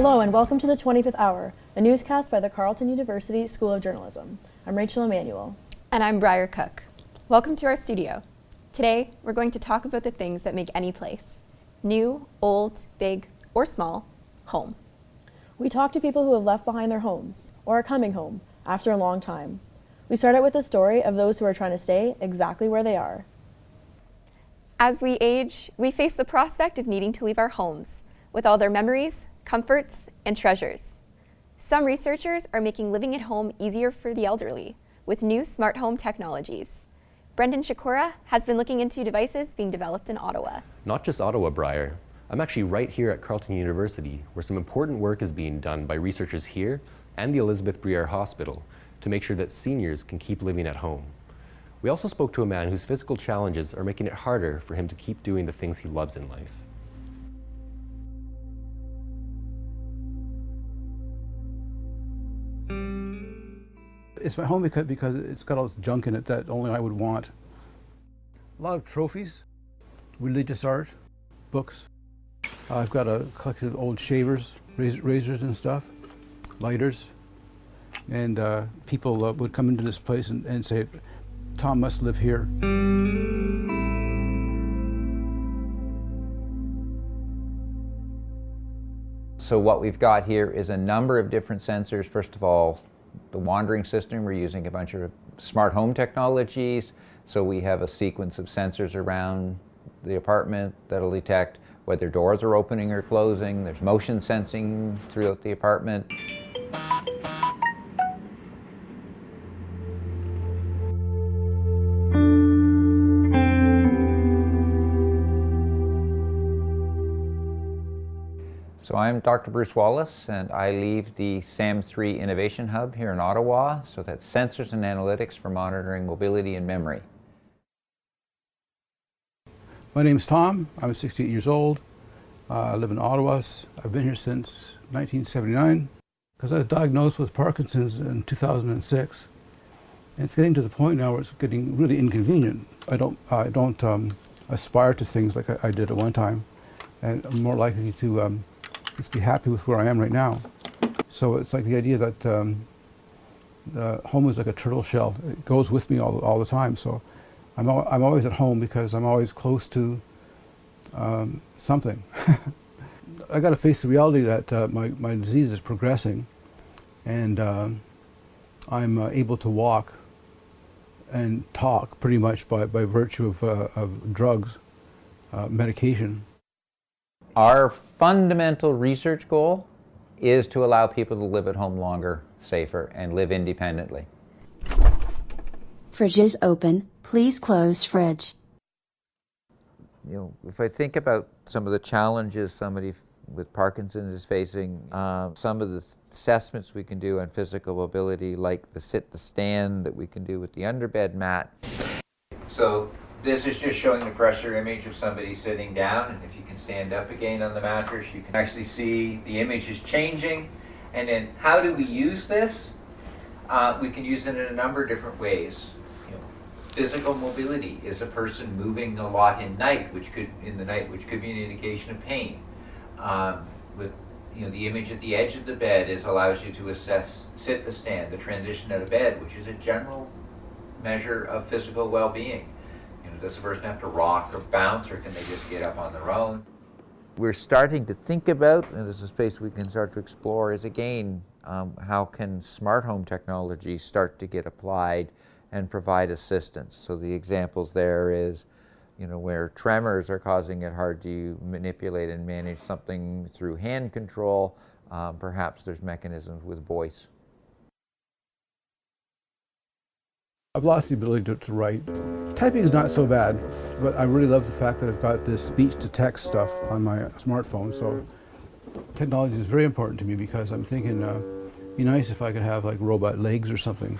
Hello and welcome to the 25th Hour, a newscast by the Carleton University School of Journalism. I'm Rachel Emanuel. And I'm Briar Cook. Welcome to our studio. Today, we're going to talk about the things that make any place, new, old, big, or small, home. We talk to people who have left behind their homes, or are coming home, after a long time. We start out with the story of those who are trying to stay exactly where they are. As we age, we face the prospect of needing to leave our homes, with all their memories, comforts, and treasures. Some researchers are making living at home easier for the elderly with new smart home technologies. Brendan Shakura has been looking into devices being developed in Ottawa. Not just Ottawa, Briar. I'm actually right here at Carleton University, where some important work is being done by researchers here and the Elizabeth Briere Hospital to make sure that seniors can keep living at home. We also spoke to a man whose physical challenges are making it harder for him to keep doing the things he loves in life. It's my home because it's got all this junk in it that only I would want. A lot of trophies, religious art, books. I've got a collection of old shavers, razors and stuff, lighters. And people would come into this place and say, Tom must live here. So what we've got here is a number of different sensors. First of all, the wandering system, we're using a bunch of smart home technologies. So we have a sequence of sensors around the apartment that'll detect whether doors are opening or closing. There's motion sensing throughout the apartment. So I'm Dr. Bruce Wallace, and I lead the SAM3 Innovation Hub here in Ottawa. So that's sensors and analytics for monitoring mobility and memory. My name's Tom. I'm 68 years old. I live in Ottawa. I've been here since 1979 because I was diagnosed with Parkinson's in 2006. And it's getting to the point now where it's getting really inconvenient. I don't aspire to things like I did at one time, and I'm more likely to just be happy with where I am right now. So it's like the idea that home is like a turtle shell. It goes with me all the time. So I'm always at home because I'm always close to something. I got to face the reality that my disease is progressing, and I'm able to walk and talk pretty much by virtue of drugs, medication. Our fundamental research goal is to allow people to live at home longer, safer, and live independently. Fridge is open. Please close fridge. You know, if I think about some of the challenges somebody with Parkinson's is facing, some of the assessments we can do on physical mobility, like the sit-to-stand that we can do with the underbed mat. So this is just showing the pressure image of somebody sitting down, and if you can stand up again on the mattress, you can actually see the image is changing. And then how do we use this? We can use it in a number of different ways. You know, physical mobility is a person moving a lot in the night, which could be an indication of pain. With the image at the edge of the bed allows you to assess sit-to-stand, the transition out of bed, which is a general measure of physical well-being. Does the person have to rock or bounce, or can they just get up on their own? We're starting to think about, and this is a space we can start to explore, is again, how can smart home technology start to get applied and provide assistance? So the examples there is, where tremors are causing it hard to manipulate and manage something through hand control, perhaps there's mechanisms with voice. I've lost the ability to write. Typing is not so bad, but I really love the fact that I've got this speech-to-text stuff on my smartphone. So technology is very important to me because I'm thinking it'd be nice if I could have like robot legs or something.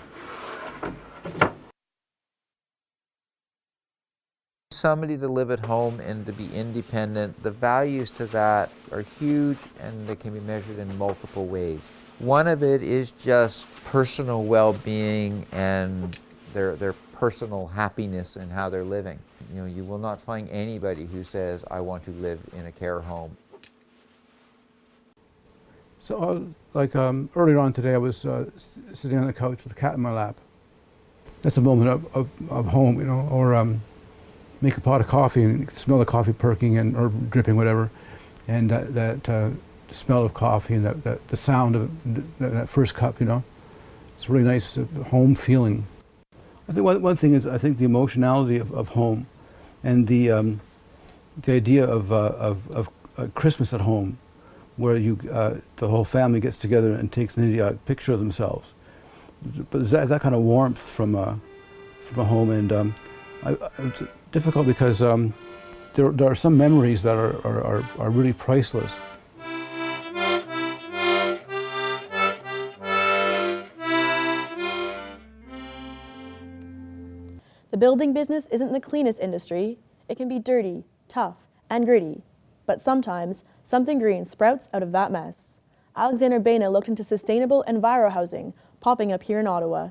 Somebody to live at home and to be independent, the values to that are huge, and they can be measured in multiple ways. One of it is just personal well-being and their personal happiness in how they're living. You will not find anybody who says, I want to live in a care home. So, earlier on today, I was sitting on the couch with a cat in my lap. That's a moment of home, you know, or make a pot of coffee and you can smell the coffee perking and or dripping, whatever, and that smell of coffee and the sound of that first cup, you know. It's a really nice home feeling. I think one thing is, I think the emotionality of home and the idea of Christmas at home, where the whole family gets together and takes an idiotic picture of themselves. But there's that kind of warmth from a home, and it's difficult because there are some memories that are really priceless. The building business isn't the cleanest industry. It can be dirty, tough, and gritty. But sometimes, something green sprouts out of that mess. Alexander Baina looked into sustainable enviro housing, popping up here in Ottawa.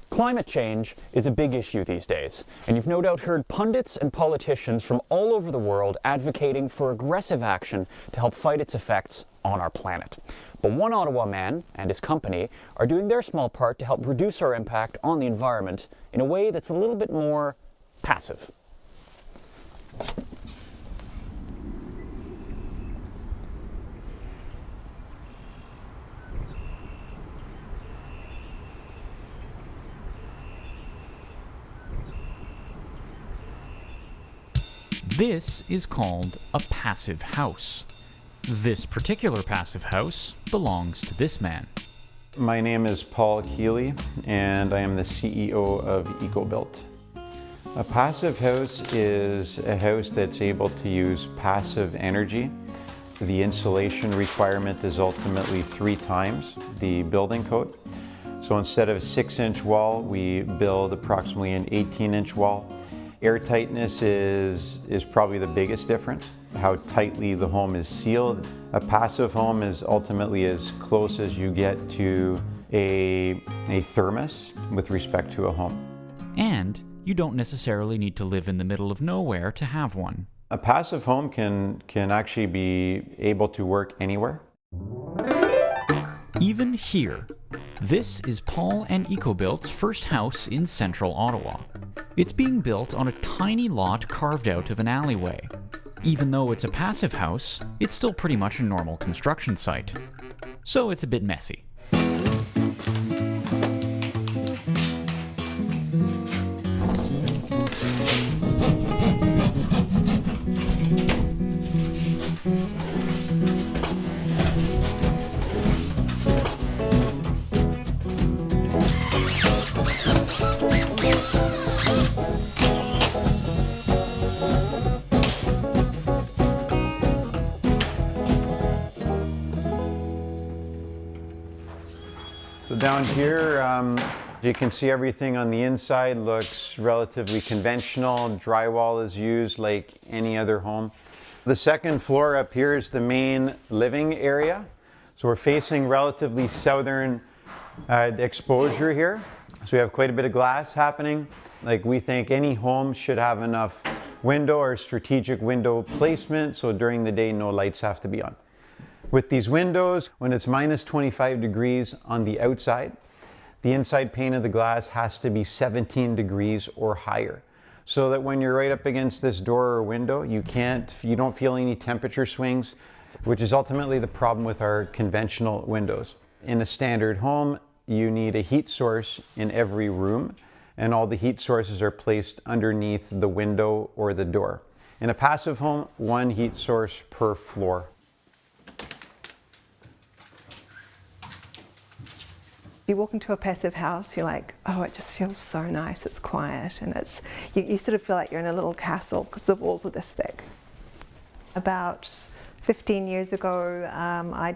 Climate change is a big issue these days, and you've no doubt heard pundits and politicians from all over the world advocating for aggressive action to help fight its effects on our planet. But one Ottawa man and his company are doing their small part to help reduce our impact on the environment in a way that's a little bit more passive. This is called a passive house. This particular passive house belongs to this man. My name is Paul Keeley, and I am the CEO of EcoBuilt. A passive house is a house that's able to use passive energy. The insulation requirement is ultimately 3 times the building code. So instead of a 6-inch wall, we build approximately an 18-inch wall. Airtightness is probably the biggest difference, how tightly the home is sealed. A passive home is ultimately as close as you get to a thermos with respect to a home. And you don't necessarily need to live in the middle of nowhere to have one. A passive home can actually be able to work anywhere. Even here. This is Paul and EcoBuilt's first house in central Ottawa. It's being built on a tiny lot carved out of an alleyway. Even though it's a passive house, it's still pretty much a normal construction site. So it's a bit messy. So down here, you can see everything on the inside looks relatively conventional. Drywall is used like any other home. The second floor up here is the main living area. So we're facing relatively southern exposure here. So we have quite a bit of glass happening. Like, we think any home should have enough window or strategic window placement, so during the day no lights have to be on. With these windows, when it's minus 25 degrees on the outside, the inside pane of the glass has to be 17 degrees or higher. So that when you're right up against this door or window, you don't feel any temperature swings, which is ultimately the problem with our conventional windows. In a standard home, you need a heat source in every room, and all the heat sources are placed underneath the window or the door. In a passive home, 1 heat source per floor. You walk into a passive house, you're like, oh, it just feels so nice, it's quiet, and you sort of feel like you're in a little castle because the walls are this thick. About 15 years ago, I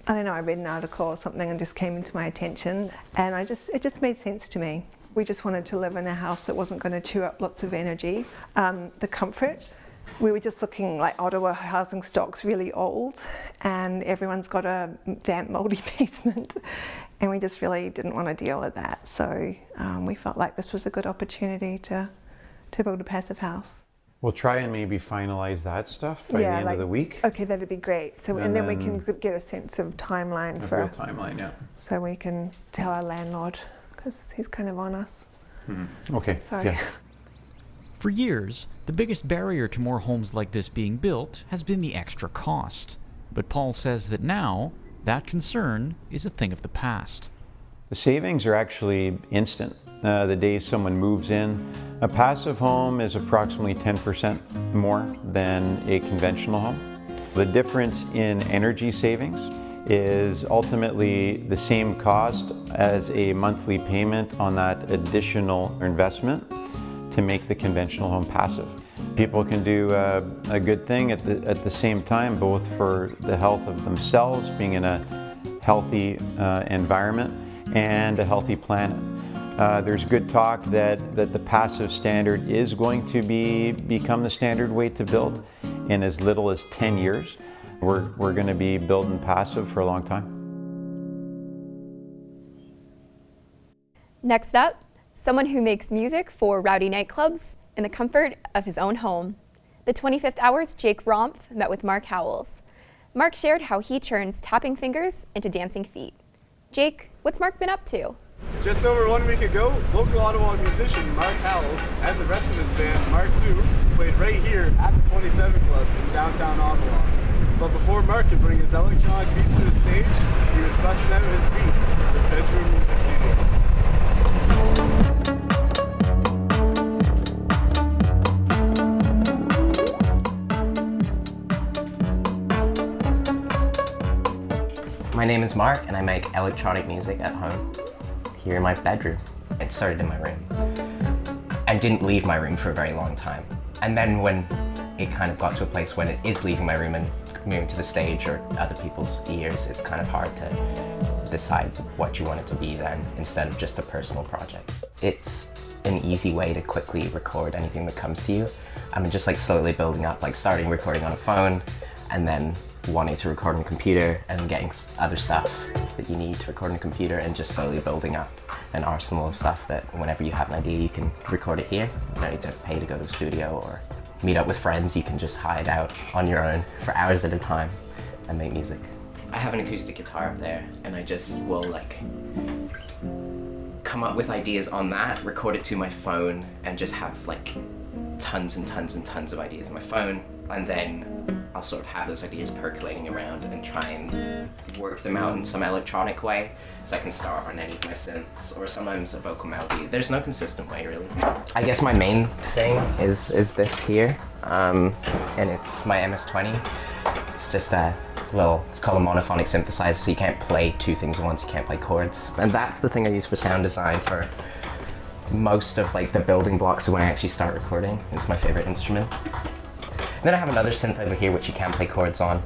don't know, I read an article or something and just came into my attention, and it just made sense to me. We just wanted to live in a house that wasn't going to chew up lots of energy. The comfort. We were just looking like Ottawa housing stock's really old, and everyone's got a damp, mouldy basement. And we just really didn't want to deal with that. So we felt like this was a good opportunity to build a passive house. We'll try and maybe finalize that stuff by the end of the week. Okay, that'd be great. So, and then we can get a sense of timeline A real timeline, yeah. So we can tell our landlord, because he's kind of on us. Okay. Sorry. Yeah. For years, the biggest barrier to more homes like this being built has been the extra cost. But Paul says that now, that concern is a thing of the past. The savings are actually instant. The day someone moves in, a passive home is approximately 10% more than a conventional home. The difference in energy savings is ultimately the same cost as a monthly payment on that additional investment to make the conventional home passive. People can do a good thing at the same time, both for the health of themselves, being in a healthy environment, and a healthy planet. There's good talk that the passive standard is going to become the standard way to build in as little as 10 years. We're going to be building passive for a long time. Next up, someone who makes music for rowdy nightclubs in the comfort of his own home. The 25th Hour's Jake Rompf met with Mark Howells. Mark shared how he turns tapping fingers into dancing feet. Jake, what's Mark been up to? Just over 1 week ago, local Ottawa musician Mark Howells and the rest of his band, Mark II, played right here at the 27 Club in downtown Ottawa. But before Mark could bring his electronic beats to the stage, he was busting out his beats from his bedroom music studio. My name is Mark and I make electronic music at home, here in my bedroom. It started in my room and didn't leave my room for a very long time. And then when it kind of got to a place when it is leaving my room and moving to the stage or other people's ears, it's kind of hard to decide what you want it to be then, instead of just a personal project. It's an easy way to quickly record anything that comes to you. I mean, just like slowly building up, like starting recording on a phone and then wanting to record on a computer and getting other stuff that you need to record on a computer, and just slowly building up an arsenal of stuff that whenever you have an idea you can record it here. You don't need to pay to go to a studio or meet up with friends. You can just hide out on your own for hours at a time and make music. I have an acoustic guitar up there and I just will like come up with ideas on that, record it to my phone, and just have like tons and tons and tons of ideas on my phone, and then I'll sort of have those ideas percolating around and try and work them out in some electronic way, so I can start on any of my synths or sometimes a vocal melody. There's no consistent way, really. I guess my main thing is this here, and it's my MS-20. It's just a little, it's called a monophonic synthesizer, so you can't play two things at once, you can't play chords. And that's the thing I use for sound design for most of like the building blocks of when I actually start recording. It's my favorite instrument. And then I have another synth over here which you can play chords on.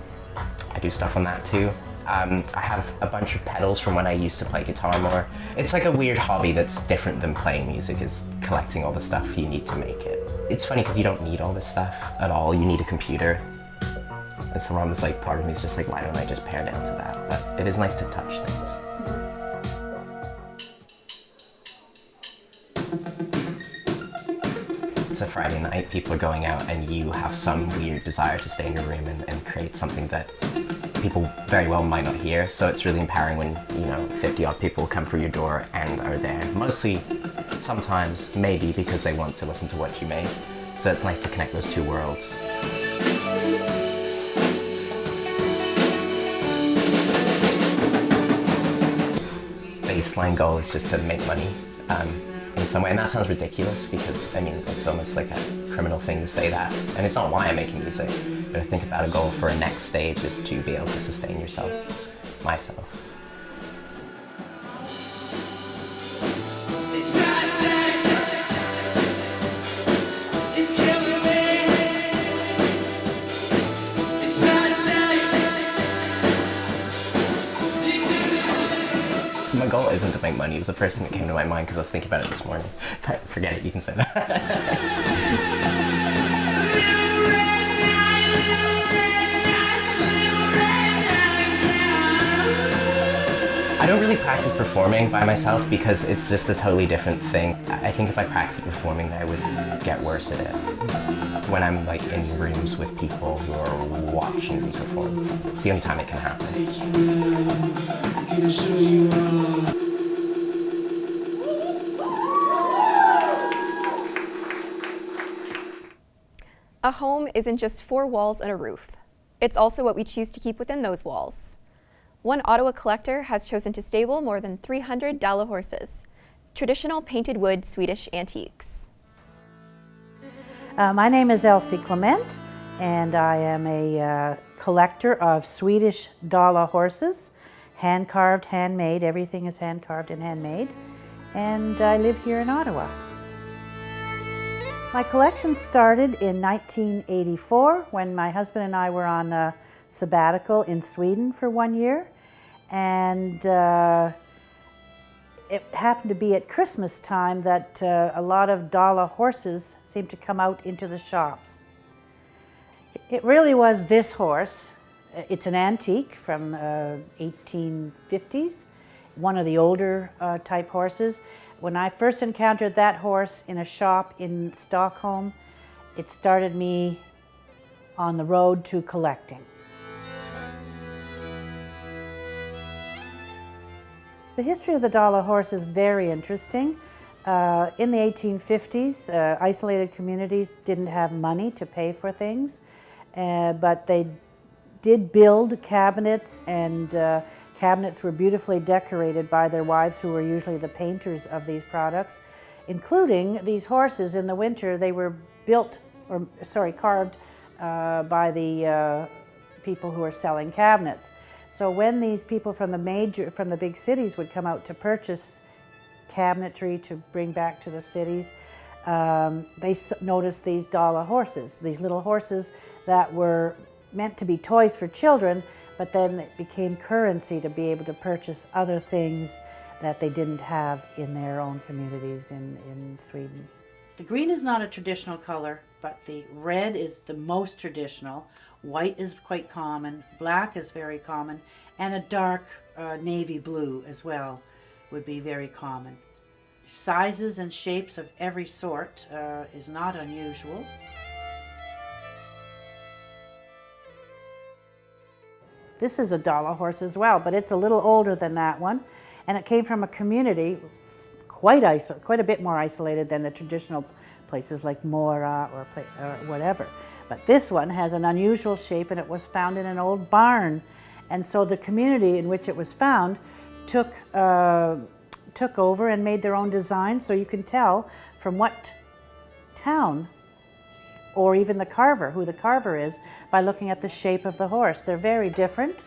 I do stuff on that too. I have a bunch of pedals from when I used to play guitar more. It's like a weird hobby that's different than playing music, is collecting all the stuff you need to make it. It's funny because you don't need all this stuff at all. You need a computer. And sometimes like part of me is just like, why don't I just pare down to that? But it is nice to touch things. It's a Friday night, people are going out, and you have some weird desire to stay in your room and create something that people very well might not hear. So it's really empowering when, you know, 50 odd people come through your door and are there. Mostly, sometimes, maybe because they want to listen to what you make. So it's nice to connect those two worlds. Baseline goal is just to make money. In some way, and that sounds ridiculous because, I mean, it's almost like a criminal thing to say that, and it's not why I'm making music, but I think about a goal for a next stage is to be able to sustain yourself, myself. My goal isn't to make money. It was the first thing that came to my mind because I was thinking about it this morning. But forget it, you can say that. I don't really practice performing by myself because it's just a totally different thing. I think if I practiced performing, I would get worse at it. When I'm like in rooms with people who are watching me perform, it's the only time it can happen. A home isn't just 4 walls and a roof. It's also what we choose to keep within those walls. One Ottawa collector has chosen to stable more than 300 Dala horses, traditional painted wood Swedish antiques. My name is Elsie Clement, and I am a collector of Swedish Dala horses, hand-carved, handmade. Everything is hand-carved and handmade, and I live here in Ottawa. My collection started in 1984 when my husband and I were on a sabbatical in Sweden for 1 year, and it happened to be at Christmas time that a lot of Dala horses seemed to come out into the shops. It really was this horse. It's an antique from 1850s, one of the older type horses. When I first encountered that horse in a shop in Stockholm, it started me on the road to collecting. The history of the Dala horse is very interesting. In the 1850s, isolated communities didn't have money to pay for things, but they did build cabinets, and cabinets were beautifully decorated by their wives, who were usually the painters of these products, including these horses. In the winter, they were carved by the people who were selling cabinets. So when these people from the big cities would come out to purchase cabinetry to bring back to the cities, they noticed these Dala horses, these little horses that were meant to be toys for children, but then it became currency to be able to purchase other things that they didn't have in their own communities in Sweden. The green is not a traditional color, but the red is the most traditional. White is quite common, black is very common, and a dark navy blue as well would be very common. Sizes and shapes of every sort is not unusual. This is a Dala horse as well, but it's a little older than that one, and it came from a community quite a bit more isolated than the traditional places like Mora or whatever. But this one has an unusual shape, and it was found in an old barn, and so the community in which it was found took over and made their own designs, so you can tell from what town or even the carver, who the carver is, by looking at the shape of the horse. They're very different.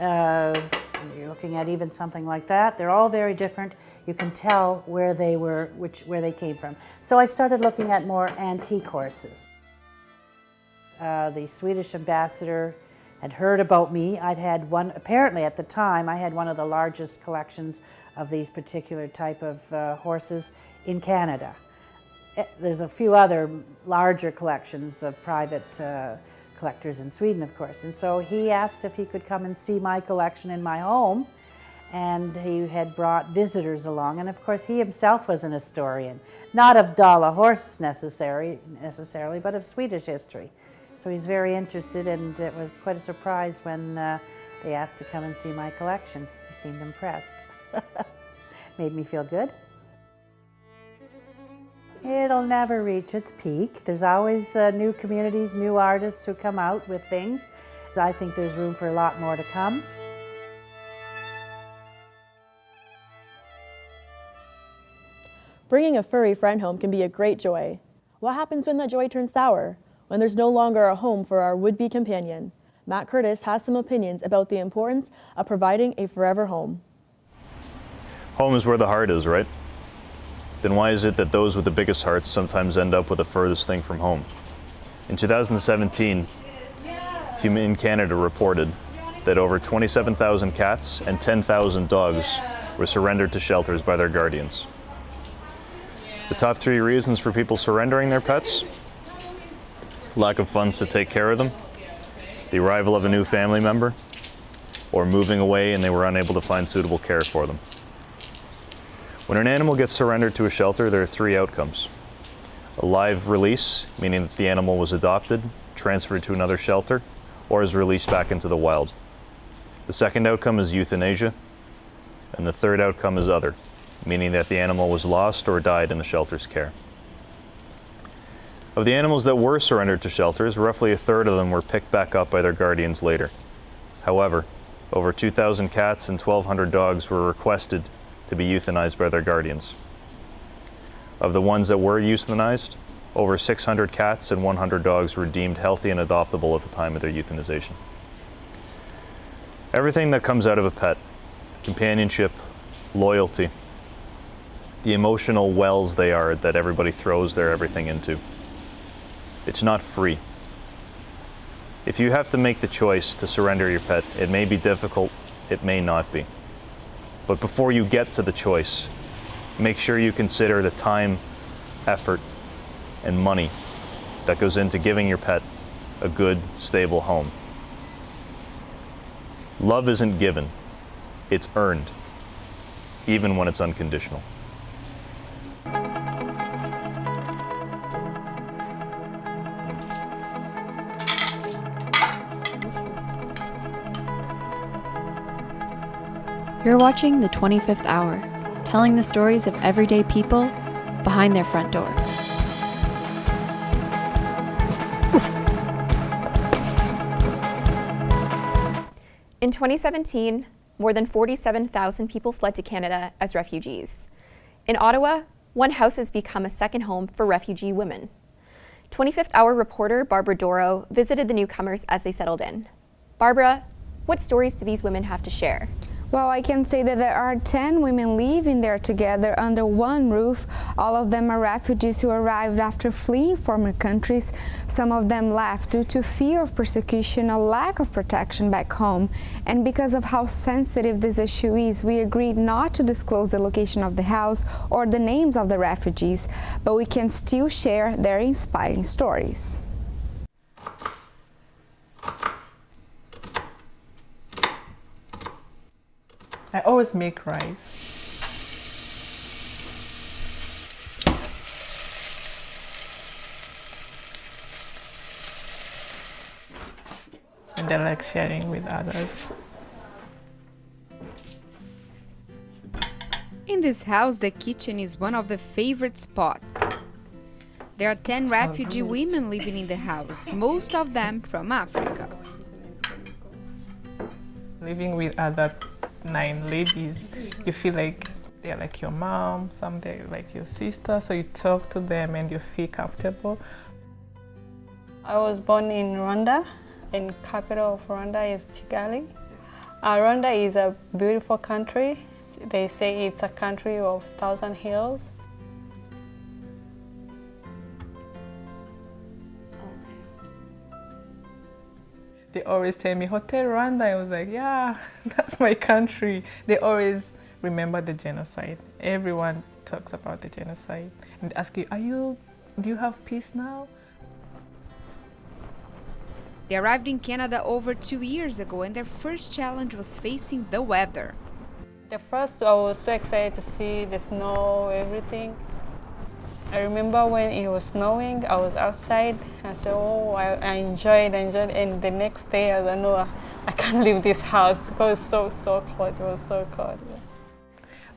You're looking at even something like that. They're all very different. You can tell where they were, where they came from. So I started looking at more antique horses. The Swedish ambassador had heard about me. I'd had one, apparently at the time, I had one of the largest collections of these particular type of horses in Canada. There's a few other larger collections of private collectors in Sweden, of course. And so he asked if he could come and see my collection in my home. And he had brought visitors along. And of course, he himself was an historian, not of Dala horse necessarily, but of Swedish history. So he's very interested, and it was quite a surprise when they asked to come and see my collection. He seemed impressed. Made me feel good. It'll never reach its peak. There's always new communities, new artists who come out with things. I think there's room for a lot more to come. Bringing a furry friend home can be a great joy. What happens when that joy turns sour? When there's no longer a home for our would-be companion? Matt Curtis has some opinions about the importance of providing a forever home. Home is where the heart is, right? Then why is it that those with the biggest hearts sometimes end up with the furthest thing from home? In 2017, Human Canada reported that over 27,000 cats and 10,000 dogs were surrendered to shelters by their guardians. The top 3 reasons for people surrendering their pets: lack of funds to take care of them, the arrival of a new family member, or moving away and they were unable to find suitable care for them. When an animal gets surrendered to a shelter, there are three outcomes. A live release, meaning that the animal was adopted, transferred to another shelter, or is released back into the wild. The second outcome is euthanasia, and the third outcome is other, meaning that the animal was lost or died in the shelter's care. Of the animals that were surrendered to shelters, roughly a third of them were picked back up by their guardians later. However, over 2,000 cats and 1,200 dogs were requested to be euthanized by their guardians. Of the ones that were euthanized, over 600 cats and 100 dogs were deemed healthy and adoptable at the time of their euthanization. Everything that comes out of a pet, companionship, loyalty, the emotional wells they are that everybody throws their everything into. It's not free. If you have to make the choice to surrender your pet, it may be difficult, it may not be. But before you get to the choice, make sure you consider the time, effort, and money that goes into giving your pet a good, stable home. Love isn't given, it's earned, even when it's unconditional. You're watching The 25th Hour, telling the stories of everyday people behind their front door. In 2017, more than 47,000 people fled to Canada as refugees. In Ottawa, one house has become a second home for refugee women. 25th Hour reporter Barbara Doro visited the newcomers as they settled in. Barbara, what stories do these women have to share? Well, I can say that there are 10 women living there together under one roof. All of them are refugees who arrived after fleeing former countries. Some of them left due to fear of persecution or lack of protection back home. And because of how sensitive this issue is, we agreed not to disclose the location of the house or the names of the refugees, but we can still share their inspiring stories. I always make rice. And I like sharing with others. In this house, the kitchen is one of the favorite spots. There are 10 refugee women living in the house, most of them from Africa. Living with other 9 ladies, you feel like they're like your mom, some they're like your sister, so you talk to them and you feel comfortable. I was born in Rwanda, and capital of Rwanda is Kigali. Rwanda is a beautiful country. They say it's a country of 1,000 hills. They always tell me, Hotel Rwanda. I was like, yeah, that's my country. They always remember the genocide. Everyone talks about the genocide and ask you, do you have peace now? They arrived in Canada over 2 years ago, and their first challenge was facing the weather. At first, I was so excited to see the snow, everything. I remember when it was snowing, I was outside. I said, oh, I enjoyed, and the next day I was like, no, I can't leave this house because it's so cold. It was so cold.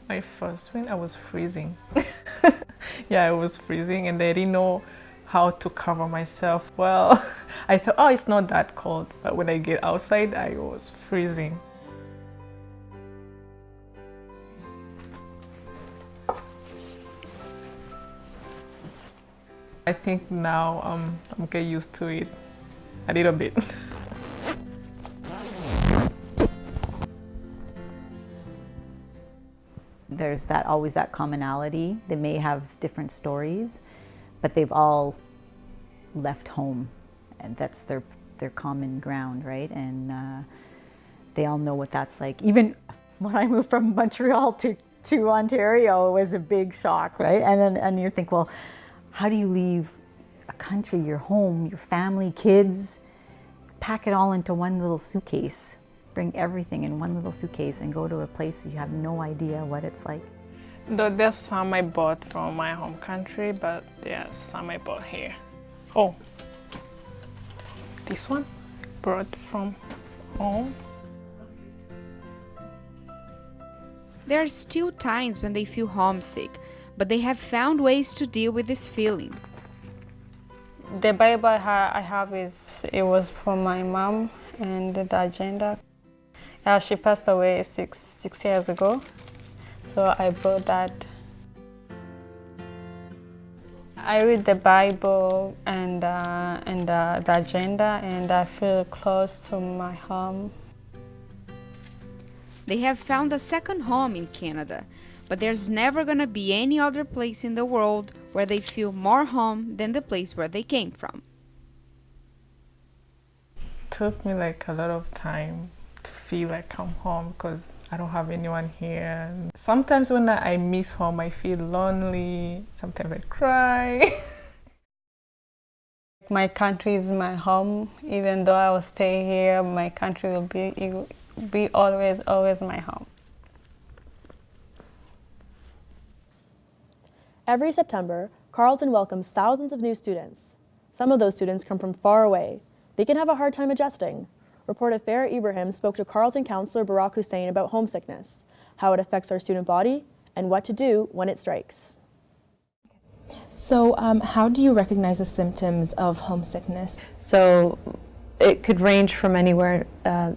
My first winter, I was freezing. Yeah, I was freezing, and I didn't know how to cover myself. Well, I thought, oh, it's not that cold. But when I get outside, I was freezing. I think now I'm getting used to it a little bit. There's always that commonality. They may have different stories, but they've all left home, and that's their common ground, right? And they all know what that's like. Even when I moved from Montreal to Ontario, it was a big shock, right? And you think, well, how do you leave a country, your home, your family, kids, pack it all into one little suitcase? bring everything in one little suitcase and go to a place you have no idea what it's like? There's some I bought from my home country, but there's some I bought here. Oh, this one brought from home. There are still times when they feel homesick, but they have found ways to deal with this feeling. The Bible I have it was from my mom, and the agenda. She passed away six years ago, so I brought that. I read the Bible and the agenda, and I feel close to my home. They have found a second home in Canada, but there's never gonna be any other place in the world where they feel more home than the place where they came from. It took me like a lot of time to feel like I'm home because I don't have anyone here. Sometimes when I miss home, I feel lonely. Sometimes I cry. My country is my home. Even though I will stay here, my country will be always my home. Every September, Carleton welcomes thousands of new students. Some of those students come from far away. They can have a hard time adjusting. Reporter Farah Ibrahim spoke to Carleton councillor Barack Hussein about homesickness, how it affects our student body, and what to do when it strikes. So how do you recognize the symptoms of homesickness? So it could range from anywhere,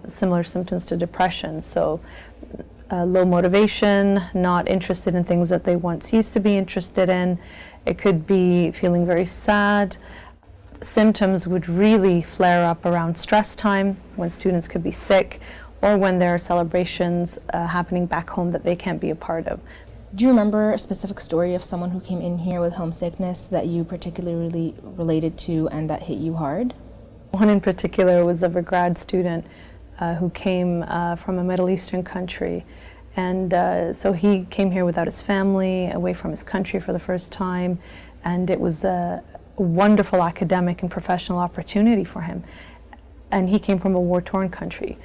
similar symptoms to depression. So low motivation, not interested in things that they once used to be interested in. It could be feeling very sad. Symptoms would really flare up around stress time, when students could be sick, or when there are celebrations happening back home that they can't be a part of. Do you remember a specific story of someone who came in here with homesickness that you particularly related to and that hit you hard? One in particular was of a grad student who came from a Middle Eastern country. And so he came here without his family, away from his country for the first time, and it was a wonderful academic and professional opportunity for him. And he came from a war-torn country.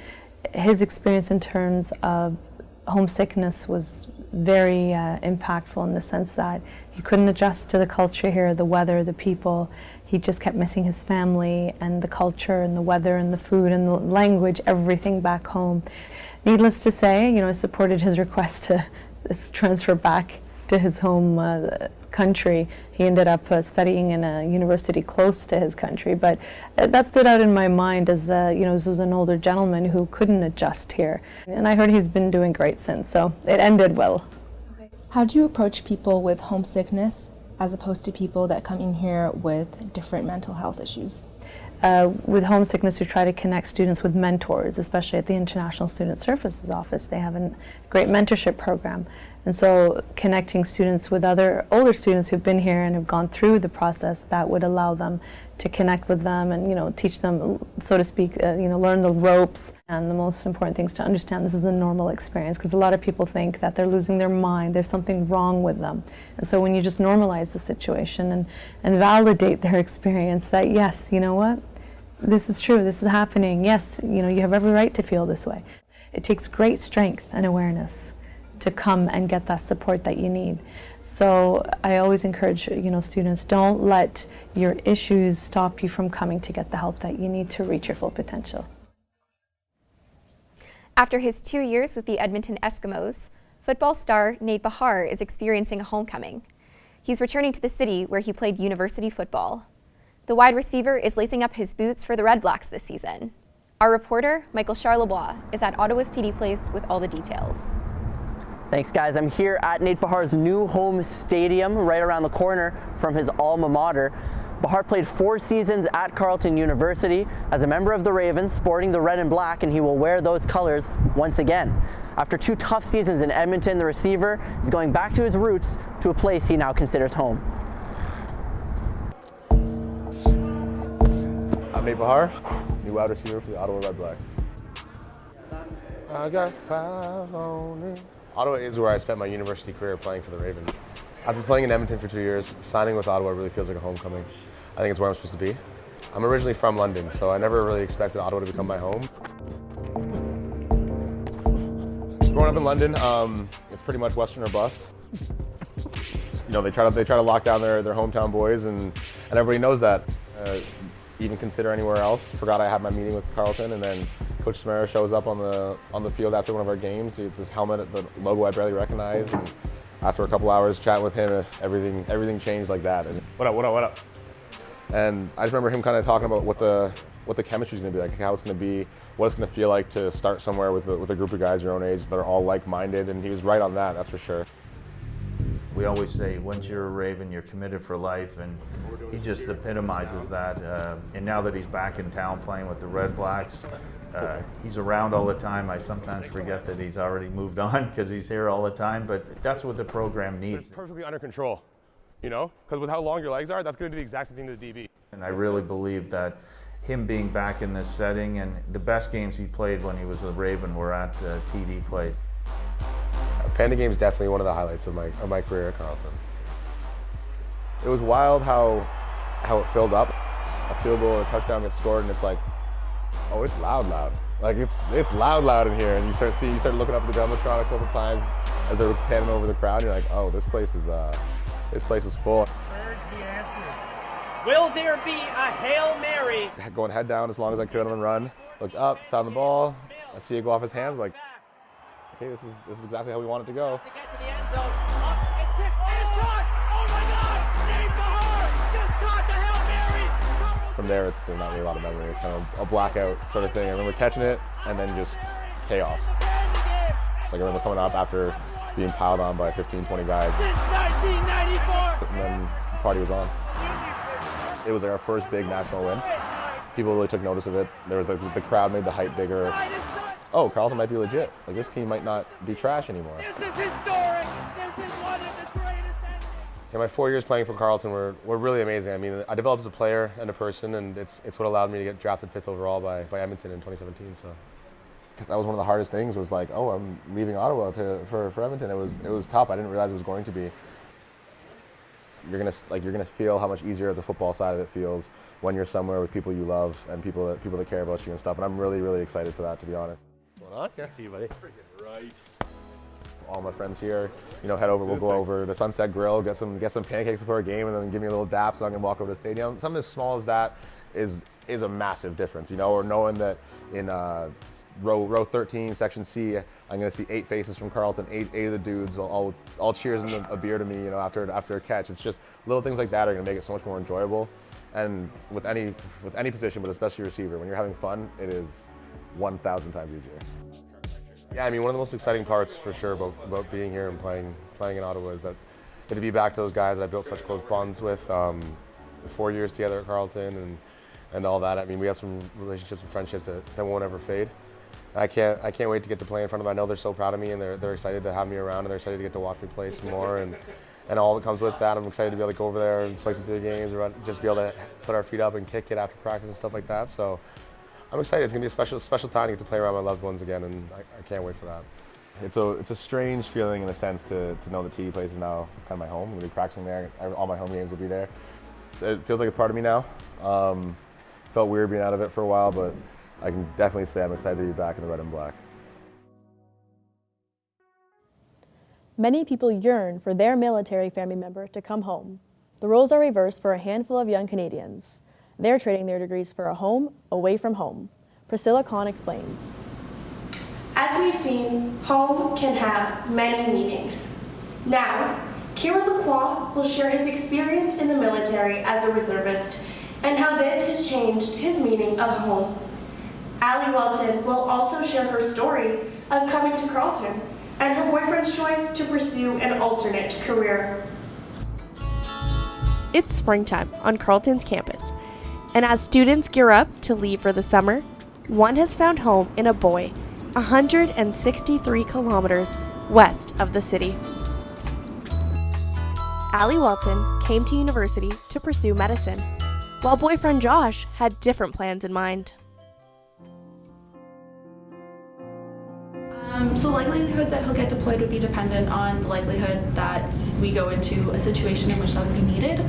His experience in terms of homesickness was very impactful in the sense that he couldn't adjust to the culture here, the weather, the people. He just kept missing his family and the culture and the weather and the food and the language, everything back home. Needless to say, I supported his request to transfer back to his home country. He ended up studying in a university close to his country, but that stood out in my mind as, this was an older gentleman who couldn't adjust here. And I heard he's been doing great since, so it ended well. How do you approach people with homesickness as opposed to people that come in here with different mental health issues? With homesickness, we try to connect students with mentors, especially at the International Student Services Office. They have a great mentorship program. And so connecting students with other older students who've been here and have gone through the process, that would allow them to connect with them and, teach them, so to speak, learn the ropes. And the most important thing is to understand this is a normal experience, because a lot of people think that they're losing their mind, there's something wrong with them. And so when you just normalize the situation and validate their experience that, yes, you know what, this is true, this is happening, yes, you have every right to feel this way. It takes great strength and awareness to come and get that support that you need. So I always encourage, students, don't let your issues stop you from coming to get the help that you need to reach your full potential. After his 2 years with the Edmonton Eskimos, football star Nate Bahar is experiencing a homecoming. He's returning to the city where he played university football. The wide receiver is lacing up his boots for the Red Blacks this season. Our reporter, Michael Charlebois, is at Ottawa's TD Place with all the details. Thanks, guys. I'm here at Nate Bahar's new home stadium right around the corner from his alma mater. Bahar played 4 seasons at Carleton University as a member of the Ravens, sporting the red and black, and he will wear those colors once again. After 2 tough seasons in Edmonton, the receiver is going back to his roots to a place he now considers home. I'm Nate Bahar, new wide receiver for the Ottawa Red Blacks. I got 5 on it. Ottawa is where I spent my university career playing for the Ravens. After playing in Edmonton for 2 years, signing with Ottawa really feels like a homecoming. I think it's where I'm supposed to be. I'm originally from London, so I never really expected Ottawa to become my home. Growing up in London, it's pretty much Western or bust. You know, they try to lock down their hometown boys, and everybody knows that. Even consider anywhere else. Forgot I had my meeting with Carleton, and then Coach Samara shows up on the field after one of our games. This helmet, the logo I barely recognized, and after a couple hours chatting with him, everything changed like that. And what up? And I just remember him kind of talking about what the chemistry is going to be like, how it's going to be, what it's going to feel like to start somewhere with a group of guys your own age that are all like-minded, and he was right on that, that's for sure. We always say, once you're a Raven, you're committed for life, and he just epitomizes that. And now that he's back in town playing with the Red Blacks, he's around all the time. I sometimes forget that he's already moved on because he's here all the time, but that's what the program needs. It's perfectly under control, you know? Because with how long your legs are, that's going to do the exact same thing to the DB. And I really believe that him being back in this setting, and the best games he played when he was a Raven were at TD Place. Panda game is definitely one of the highlights of my career at Carleton. It was wild how it filled up. A field goal or a touchdown gets scored, and it's like, oh, it's loud. Like it's loud in here, and you start looking up at the Jumbotron a couple times as they're panning over the crowd. And you're like, oh, this place is full. Where's the answer? Will there be a Hail Mary? Going head down as long as I could on the run. Looked up, found the ball. I see it go off his hands. Like, okay, this is exactly how we want it to go. To get to the end zone. It's caught! Oh my God! Nate Bahar just caught the Hail Mary! From there, there's not really a lot of memory. It's kind of a blackout sort of thing. I remember catching it and then just chaos. It's like I remember coming up after being piled on by 15, 20 guys. Since 1994! And then the party was on. It was like our first big national win. People really took notice of it. There was the crowd made the hype bigger. Oh, Carleton might be legit. Like, this team might not be trash anymore. This is historic. This is one of the greatest. Yeah, my 4 years playing for Carleton were really amazing. I mean, I developed as a player and a person, and it's what allowed me to get drafted 5th overall by Edmonton in 2017. So that was one of the hardest things. Was like, oh, I'm leaving Ottawa for Edmonton. It was tough. I didn't realize it was going to be. You're gonna feel how much easier the football side of it feels when you're somewhere with people you love and people that care about you and stuff. And I'm really excited for that, to be honest. What's going on? Yeah, see you, buddy. Freaking rice. All my friends here, head over. We'll go over to Sunset Grill, get some pancakes before a game, and then give me a little dap so I can walk over to the stadium. Something as small as that is a massive difference, or knowing that in row 13, section C, I'm going to see 8 faces from Carleton, eight of the dudes all cheersing a beer to me, after a catch. It's just little things like that are going to make it so much more enjoyable. And with any position, but especially receiver, when you're having fun, it is 1,000 times easier. Yeah, I mean, one of the most exciting parts for sure about being here and playing in Ottawa is that to be back to those guys that I built such close bonds with. 4 years together at Carleton and all that. I mean, we have some relationships and friendships that won't ever fade. I can't wait to get to play in front of them. I know they're so proud of me, and they're excited to have me around, and they're excited to get to watch me play some more, and all that comes with that. I'm excited to be able to go over there and play some big games, or just be able to put our feet up and kick it after practice and stuff like that. So I'm excited. It's gonna be a special time to get to play around my loved ones again, and I can't wait for that. It's a strange feeling in a sense to know the TD Place is now kind of my home. I'm gonna be practicing there. All my home games will be there. So it feels like it's part of me now. Felt weird being out of it for a while, but I can definitely say I'm excited to be back in the red and black. Many people yearn for their military family member to come home. The roles are reversed for a handful of young Canadians. They're trading their degrees for a home away from home. Priscilla Kahn explains. As we've seen, home can have many meanings. Now, Kieran Lacroix will share his experience in the military as a reservist and how this has changed his meaning of home. Allie Welton will also share her story of coming to Carleton and her boyfriend's choice to pursue an alternate career. It's springtime on Carleton's campus, and as students gear up to leave for the summer, one has found home in a boy 163 kilometers west of the city. Allie Welton came to university to pursue medicine, while boyfriend Josh had different plans in mind. So the likelihood that he'll get deployed would be dependent on the likelihood that we go into a situation in which that would be needed.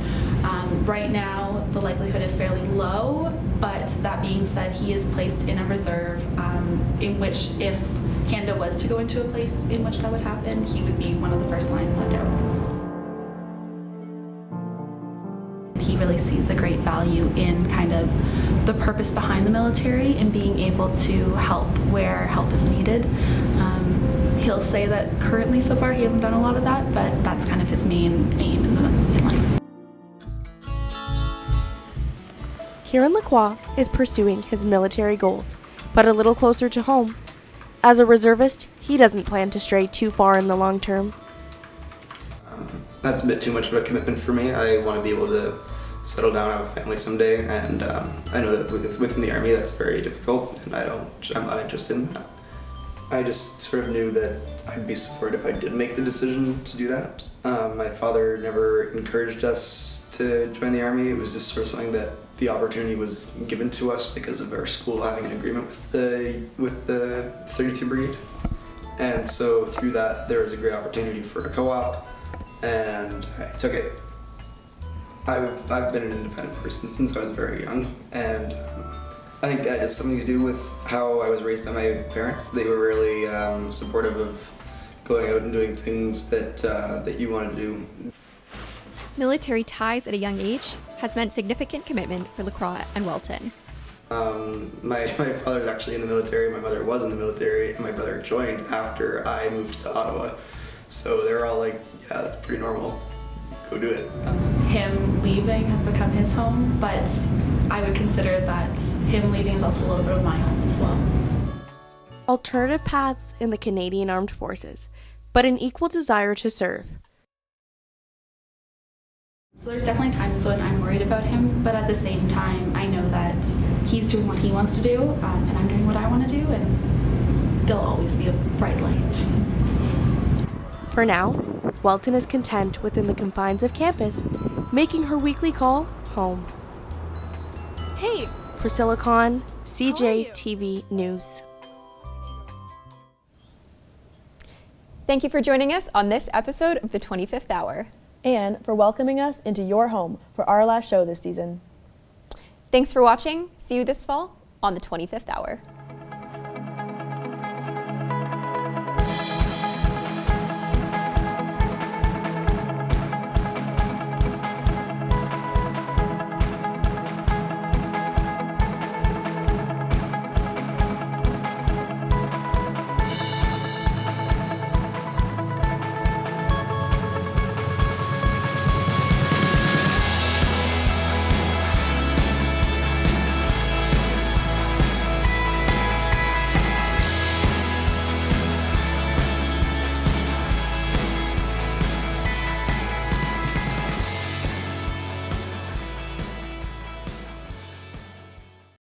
Right now, the likelihood is fairly low, but that being said, he is placed in a reserve in which if Canada was to go into a place in which that would happen, he would be one of the first lines sent out. He really sees a great value in kind of the purpose behind the military and being able to help where help is needed. He'll say that currently so far he hasn't done a lot of that, but that's kind of his main aim in life. Kieran Lacroix is pursuing his military goals, but a little closer to home. As a reservist, he doesn't plan to stray too far in the long term. That's a bit too much of a commitment for me. I want to be able to settle down, have a family someday, and I know that within the Army that's very difficult, and I'm not interested in that. I just sort of knew that I'd be supported if I did make the decision to do that. My father never encouraged us to join the Army. It was just sort of something that the opportunity was given to us because of our school having an agreement with the 32 Brigade. And so through that, there was a great opportunity for a co-op, and I took it. I've been an independent person since I was very young, and I think that has something to do with how I was raised by my parents. They were really supportive of going out and doing things that you want to do. Military ties at a young age has meant significant commitment for Lacroix and Welton. My father's actually in the military, my mother was in the military, and my brother joined after I moved to Ottawa. So they're all like, yeah, that's pretty normal. Go do it. Him leaving has become his home, but I would consider that him leaving is also a little bit of my home as well. Alternative paths in the Canadian Armed Forces, but an equal desire to serve. So there's definitely times when I'm worried about him, but at the same time, I know that he's doing what he wants to do, and I'm doing what I want to do, and there'll always be a bright light. For now, Welton is content within the confines of campus, making her weekly call home. Hey! Priscilla Kahn, CJTV News. Thank you for joining us on this episode of the 25th Hour. And for welcoming us into your home for our last show this season. Thanks for watching. See you this fall on the 25th Hour.